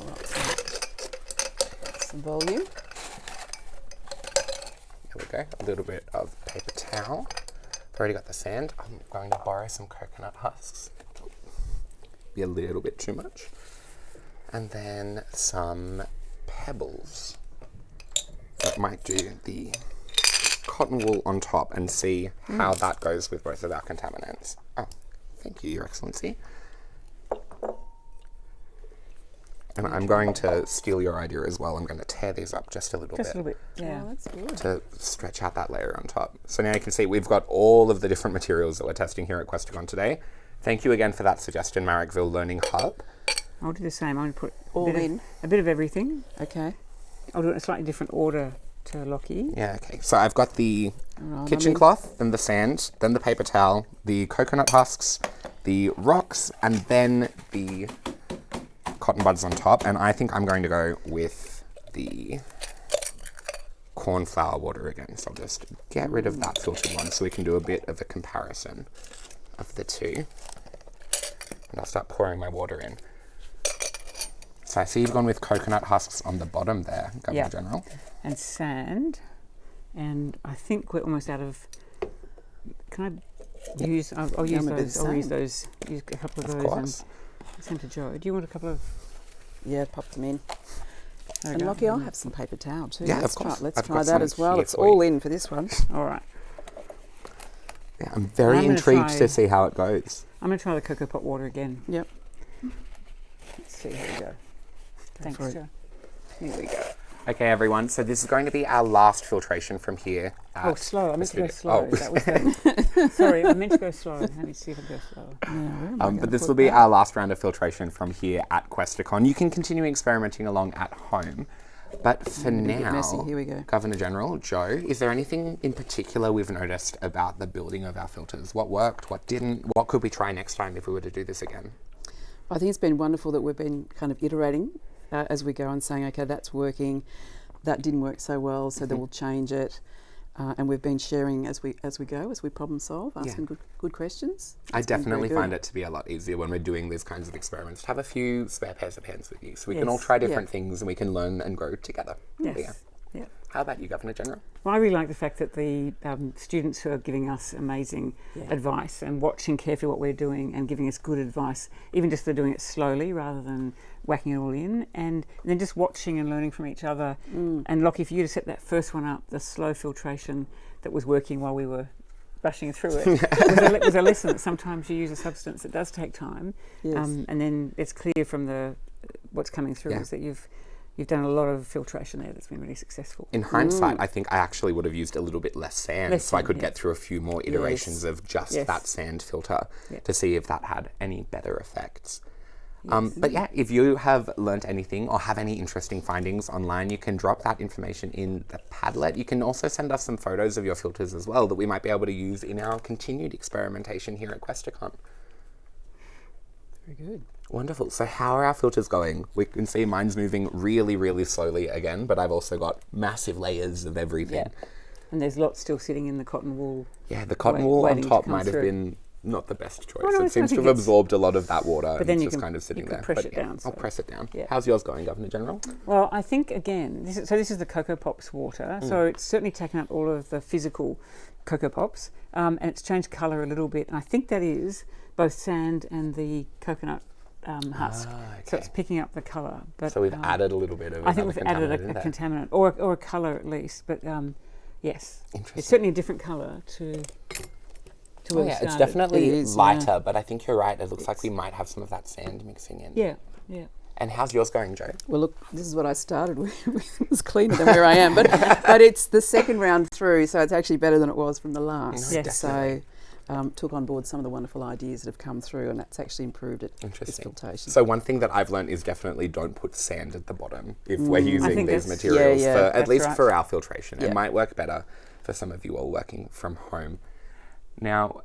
right, some volume. Here we go. A little bit of paper towel. I've already got the sand. I'm going to borrow some coconut husks. Be a little bit too much. And then some pebbles. That might do the cotton wool on top and see how that goes with both of our contaminants. Oh, thank you, Your Excellency. And I'm going to steal your idea as well. I'm going to tear these up just a little Just a bit. little bit. Yeah. Oh, that's good. To stretch out that layer on top. So now you can see we've got all of the different materials that we're testing here at Questacon today. Thank you again for that suggestion, Marrickville Learning Hub. I'll do the same. I'm going to put All a bit of everything. Okay. I'll do it in a slightly different order to Lockie. Yeah, okay. So I've got the Right, kitchen cloth, then the sand, then the paper towel, the coconut husks, the rocks, and then the cotton buds on top. And I think I'm going to go with the corn flour water again. So I'll just get rid of that filtered one so we can do a bit of a comparison of the two. And I'll start pouring my water in. So I see you've gone with coconut husks on the bottom there, Governor Yeah. General. And sand. And I think we're almost out of. Can I use? I'll use Yum, a bit those. of I'll use sand. those. Use a couple of Of those course. and send to Joe. Do you want a couple of? Yeah, pop them in. There we And go. Lockie, I'll have some paper towel too. Yeah, let's of course. Try, let's I've try got that some as well. here It's for all you. in for this one. All right. Yeah, I'm very I'm gonna intrigued try- to see how it goes. I'm going to try the cocoa pot water again. Yep. Let's see. Here we go. Thanks, for it. Joe. Here we go. Okay, everyone. So this is going to be our last filtration from here. Oh, slow. I meant to go studio. slow. Oh. That was the, sorry, I meant to go slow. Let me see if I go slow. Yeah, where am I gonna But this put will be that? our last round of filtration from here at Questacon. You can continue experimenting along at home. But for Gonna be a bit now, messy. Here we go. Governor General, Joe, is there anything in particular we've noticed about the building of our filters? What worked, what didn't? What could we try next time if we were to do this again? I think it's been wonderful that we've been kind of iterating as we go and saying, okay, that's working, that didn't work so well, so then we'll change it. And we've been sharing as we go, as we problem solve, asking good questions. I It's been very definitely good. find it to be a lot easier when we're doing these kinds of experiments to have a few spare pairs of hands with you so we can all Yes. try different things and we can learn and grow together. Yes. Yeah. Yeah. How about you, Governor General? Well, I really like the fact that the students who are giving us amazing advice and watching carefully what we're doing and giving us good advice, even just they're doing it slowly rather than whacking it all in, and then just watching and learning from each other. And Lockie, for you to set that first one up, the slow filtration that was working while we were rushing through it, was a lesson that sometimes you use a substance that does take time, Yes. and then it's clear from the what's coming through is that you've done a lot of filtration there that's been really successful. In hindsight, I think I actually would have used a little bit less sand Less so I sand, could yeah. get through a few more iterations Yes. of just Yes. that sand filter Yeah. to see if that had any better effects. But yeah, if you have learnt anything or have any interesting findings online, you can drop that information in the Padlet. You can also send us some photos of your filters as well that we might be able to use in our continued experimentation here at Questacon. Very good. Wonderful. So how are our filters going? We can see mine's moving really, really slowly again, but I've also got massive layers of everything. Yeah. And there's lots still sitting in the cotton wool. Yeah, the cotton wool on waiting to top come might have through. been not the best choice. Oh, no, It I seems to think have it's- absorbed a lot of that water But then and you it's just can- kind of sitting you can there. press But it yeah, down, I'll so- press it down. Yeah. How's yours going, Governor General? Well, I think again, this is the Cocoa Pops water, so it's certainly taken out all of the physical Cocoa Pops, and it's changed colour a little bit. And I think that is both sand and the coconut husk, so it's picking up the colour. But So we've added a little bit of I think another we've added contaminant in a there. contaminant or a colour at least. But yes, Interesting. it's certainly a different colour to Oh where we yeah, it's started. definitely It is, lighter, but I think you're right. It looks like we might have some of that sand mixing in. Yeah. And how's yours going, Joe? Well, look, this is what I started with. It was cleaner than where I am, but it's the second round through, so it's actually better than it was from the last. No, Yes. So took on board some of the wonderful ideas that have come through, and that's actually improved it. This Interesting. filtration. So one thing that I've learned is definitely don't put sand at the bottom if we're using think these that's- materials, yeah, for, at that's least right. for our filtration. It Yeah. might work better for some of you all working from home. Now,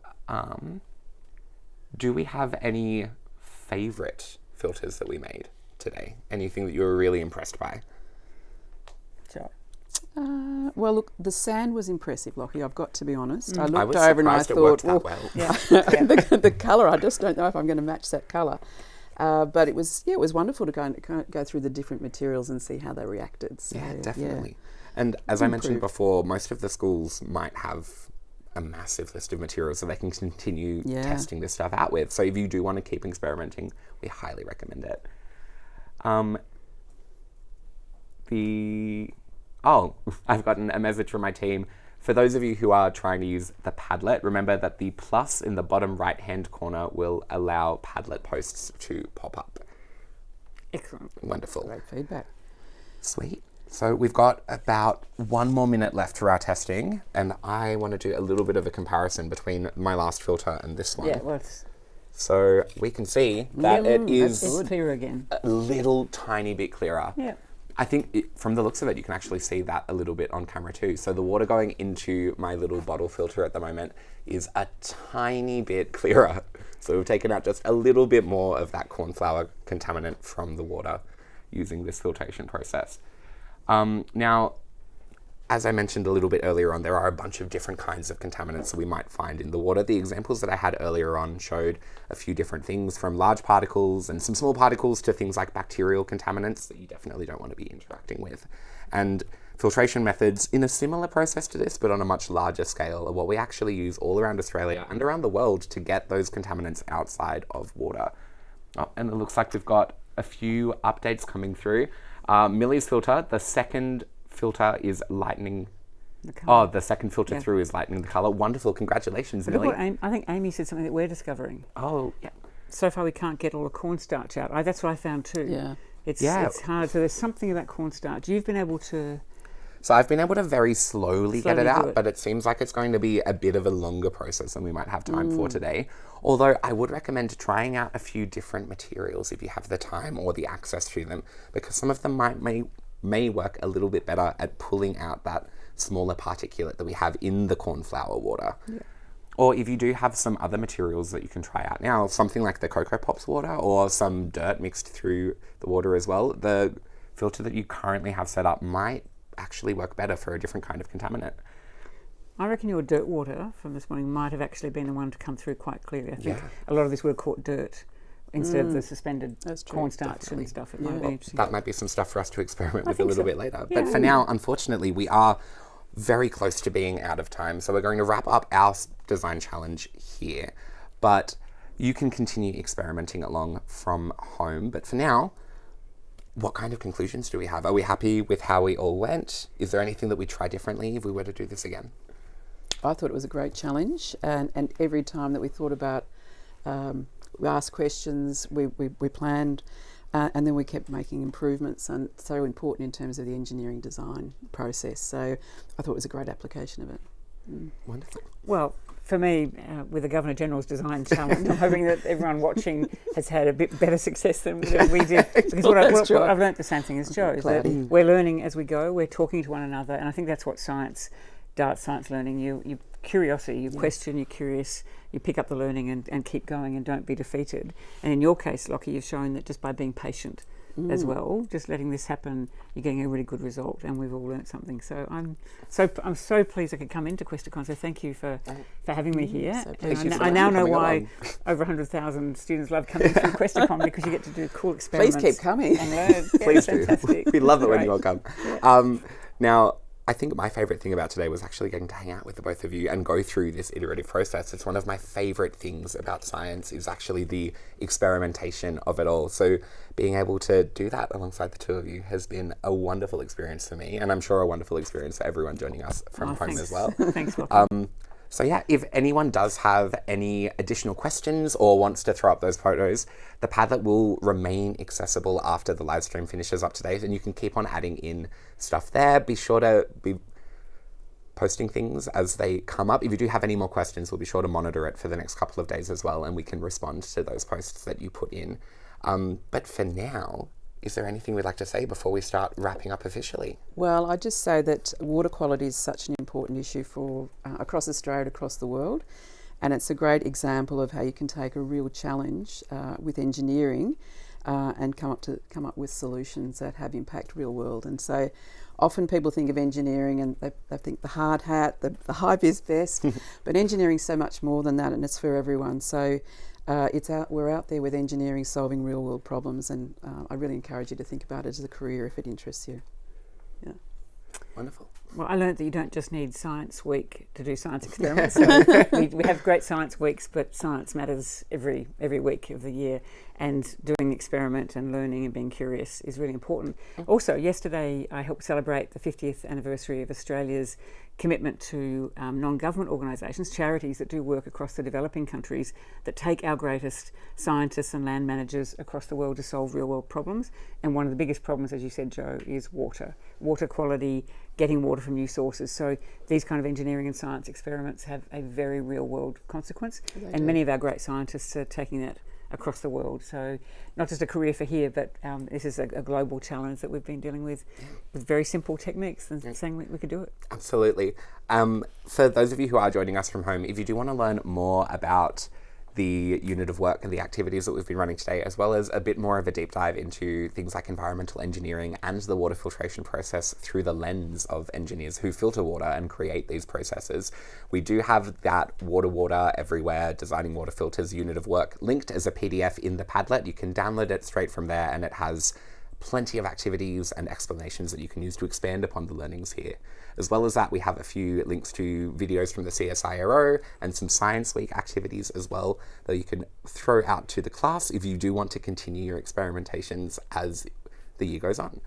do we have any favourite filters that we made today? Anything that you were really impressed by? So Well, look, the sand was impressive, Lockie. I've got to be honest. I I looked was over and I surprised it worked thought, that well. yeah, the colour. I just don't know if I'm going to match that colour. But it was wonderful to go through the different materials and see how they reacted. So, Yeah, definitely. And as I mentioned Improved. before, most of the schools might have a massive list of materials that they can continue Yeah. testing this stuff out with. So if you do want to keep experimenting, we highly recommend it. I've gotten a message from my team. For those of you who are trying to use the Padlet, remember that the plus in the bottom right-hand corner will allow Padlet posts to pop up. excellent. Wonderful. Great feedback. Sweet. So we've got about 1 more minute left for our testing, and I want to do a little bit of a comparison between my last filter and this one. Yeah, well, it's So we can see that it is it's clear again. a little tiny bit clearer. Yeah. I think from the looks of it, you can actually see that a little bit on camera too. So the water going into my little bottle filter at the moment is a tiny bit clearer. So we've taken out just a little bit more of that cornflour contaminant from the water using this filtration process. Now, as I mentioned a little bit earlier on, there are a bunch of different kinds of contaminants that we might find in the water. The examples that I had earlier on showed a few different things, from large particles and some small particles to things like bacterial contaminants that you definitely don't want to be interacting with. And filtration methods in a similar process to this, but on a much larger scale, are what we actually use all around Australia and around the world to get those contaminants outside of water. Oh, and it looks like we've got a few updates coming through. Millie's filter, the second filter is lightening. The second filter through is lightening the colour. Wonderful, congratulations, But look Millie. what I think Amy said something that we're discovering. Oh, yeah. So far, we can't get all the cornstarch out. That's what I found too. Yeah. It's hard. So there's something about cornstarch. You've been able to. So I've been able to very slowly get it Slowly do out, it. but it seems like it's going to be a bit of a longer process than we might have time for today. Although I would recommend trying out a few different materials if you have the time or the access to them, because some of them may work a little bit better at pulling out that smaller particulate that we have in the cornflour water. Yeah. Or if you do have some other materials that you can try out now, something like the Cocoa Pops water or some dirt mixed through the water as well, the filter that you currently have set up might actually work better for a different kind of contaminant. I reckon your dirt water from this morning might have actually been the one to come through quite clearly. I think Yeah. a lot of this would have caught dirt instead of the suspended That's true, cornstarch definitely. and stuff. It might have Yeah. been interesting. That might be some stuff for us to experiment with a think little so. bit later. Yeah. But for now, unfortunately, we are very close to being out of time. So we're going to wrap up our design challenge here. But you can continue experimenting along from home. But for now, what kind of conclusions do we have? Are we happy with how we all went? Is there anything that we try differently if we were to do this again? I thought it was a great challenge, and every time that we thought about, we asked questions, we planned, and then we kept making improvements, and so important in terms of the engineering design process. So I thought it was a great application of it. Wonderful. Well, for me, with the Governor General's design challenge, I'm hoping that everyone watching has had a bit better success than we did. Because what I've learnt the same thing as Joe, is that we're learning as we go, we're talking to one another, and I think that's what science does, science learning. You curiosity, you question, you're curious, you pick up the learning and keep going and don't be defeated. And in your case, Lockie, you've shown that just by being patient as well, just letting this happen, you're getting a really good result, and we've all learnt something. So I'm so pleased I could come into Questacon. So thank you for having me here. So And I now know why over 100,000 students love coming through Questacon, because you get to do cool experiments. Please keep coming. And learn. Please do. Fantastic. We love it when Great. you all come. Now, I think my favourite thing about today was actually getting to hang out with the both of you and go through this iterative process. It's one of my favourite things about science, is actually the experimentation of it all. So being able to do that alongside the two of you has been a wonderful experience for me, and I'm sure a wonderful experience for everyone joining us from home Thanks. as well. Thanks, Lockie. So yeah, if anyone does have any additional questions or wants to throw up those photos, the Padlet will remain accessible after the live stream finishes up today, and you can keep on adding in stuff there. Be sure to be posting things as they come up. If you do have any more questions, we'll be sure to monitor it for the next couple of days as well, and we can respond to those posts that you put in. But for now, is there anything we'd like to say before we start wrapping up officially? Well, I'd just say that water quality is such an important issue for across Australia and across the world, and it's a great example of how you can take a real challenge with engineering and come up with solutions that have impact real world. And so often people think of engineering and they think the hard hat, the hype is best, but engineering's so much more than that, and it's for everyone. So we're out there with engineering solving real world problems, and I really encourage you to think about it as a career if it interests you. Yeah. Wonderful. Well, I learned that you don't just need Science Week to do science experiments. So we have great science weeks, but science matters every week of the year, and doing experiment and learning and being curious is really important. Also, yesterday I helped celebrate the 50th anniversary of Australia's commitment to non-government organisations, charities that do work across the developing countries, that take our greatest scientists and land managers across the world to solve real-world problems. And one of the biggest problems, as you said, Joe, is water quality, getting water from new sources. So these kind of engineering and science experiments have a very real-world consequence, and many of our great scientists are taking that across the world. So not just a career for here, but this is a global challenge that we've been dealing with very simple techniques, and saying we could do it. Absolutely. For those of you who are joining us from home, if you do want to learn more about the unit of work and the activities that we've been running today, as well as a bit more of a deep dive into things like environmental engineering and the water filtration process through the lens of engineers who filter water and create these processes, we do have that Water Everywhere Designing Water Filters unit of work linked as a PDF in the Padlet. You can download it straight from there, and it has plenty of activities and explanations that you can use to expand upon the learnings here. As well as that, we have a few links to videos from the CSIRO and some Science Week activities as well that you can throw out to the class if you do want to continue your experimentations as the year goes on.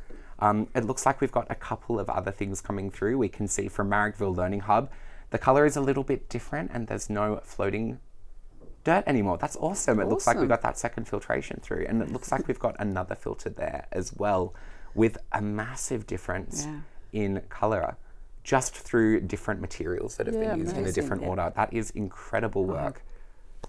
It looks like we've got a couple of other things coming through. We can see from Marrickville Learning Hub, the colour is a little bit different and there's no floating dirt anymore. That's awesome. It looks like we got that second filtration through, and it looks like we've got another filter there as well, with a massive difference in colour, just through different materials that have been used in a different order. That is incredible work.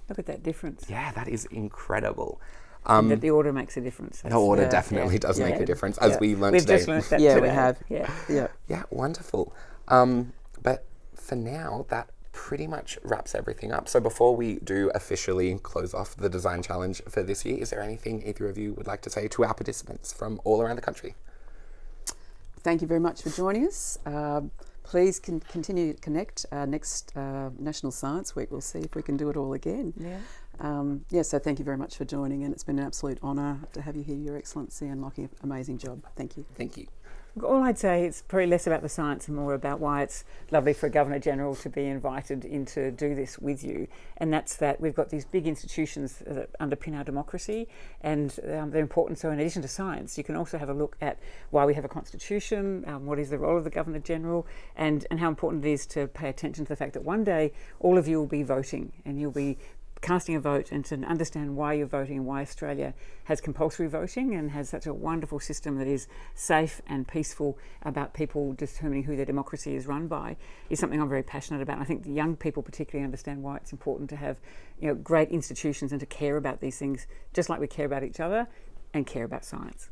Look at that difference. Yeah, that is incredible. That the order makes a difference. The order definitely does make a difference, as we learned today. We've just learned that Yeah, today. we have. Yeah. Wonderful. But for now, that pretty much wraps everything up. So before we do officially close off the design challenge for this year, is there anything either of you would like to say to our participants from all around the country? Thank you very much for joining us. Please continue to connect. Next National Science Week, we'll see if we can do it all again. So thank you very much for joining, and it's been an absolute honour to have you here, Your Excellency, and Lockie, amazing job. Thank you. Thank you. All I'd say, it's probably less about the science and more about why it's lovely for a Governor-General to be invited in to do this with you. And that's that we've got these big institutions that underpin our democracy, and they're important. So in addition to science, you can also have a look at why we have a constitution, what is the role of the Governor-General, and how important it is to pay attention to the fact that one day all of you will be voting, and you'll be casting a vote, and to understand why you're voting and why Australia has compulsory voting and has such a wonderful system that is safe and peaceful about people determining who their democracy is run by, is something I'm very passionate about. And I think the young people particularly understand why it's important to have, great institutions and to care about these things just like we care about each other and care about science.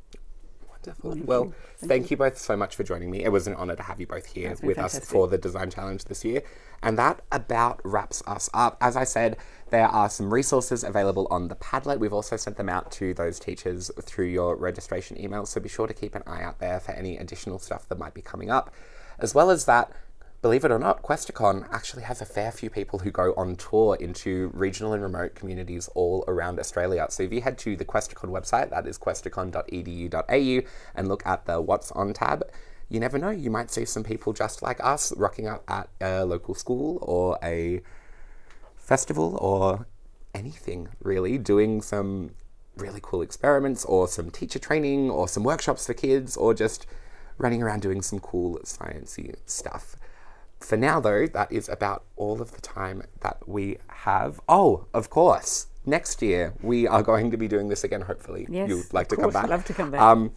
Wonderful. Well, thank you both so much for joining me. It was an honour to have you both here That's been with us fantastic. for the Design Challenge this year. And that about wraps us up. As I said, there are some resources available on the Padlet. We've also sent them out to those teachers through your registration emails, so be sure to keep an eye out there for any additional stuff that might be coming up. As well as that, believe it or not, Questacon actually has a fair few people who go on tour into regional and remote communities all around Australia. So if you head to the Questacon website, that is questacon.edu.au, and look at the What's On tab, you never know, you might see some people just like us rocking up at a local school or a festival or anything really, doing some really cool experiments or some teacher training or some workshops for kids or just running around doing some cool sciencey stuff. For now though, that is about all of the time that we have. Oh, of course, next year we are going to be doing this again, hopefully. Yes, You'd like of to come course, back? I'd love to come back.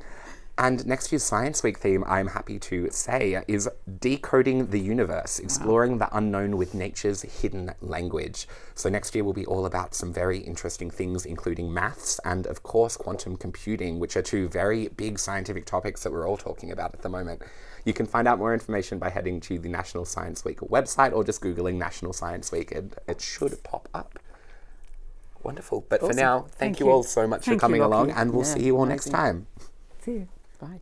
And next year's Science Week theme, I'm happy to say, is Decoding the Universe, exploring the unknown with nature's hidden language. So next year will be all about some very interesting things, including maths and, of course, quantum computing, which are two very big scientific topics that we're all talking about at the moment. You can find out more information by heading to the National Science Week website or just Googling National Science Week, and it should pop up. Wonderful. But for now, thank you all so much for Thank you, coming along, Lockie. and we'll Yeah, see you all next amazing. time. See you. Bye.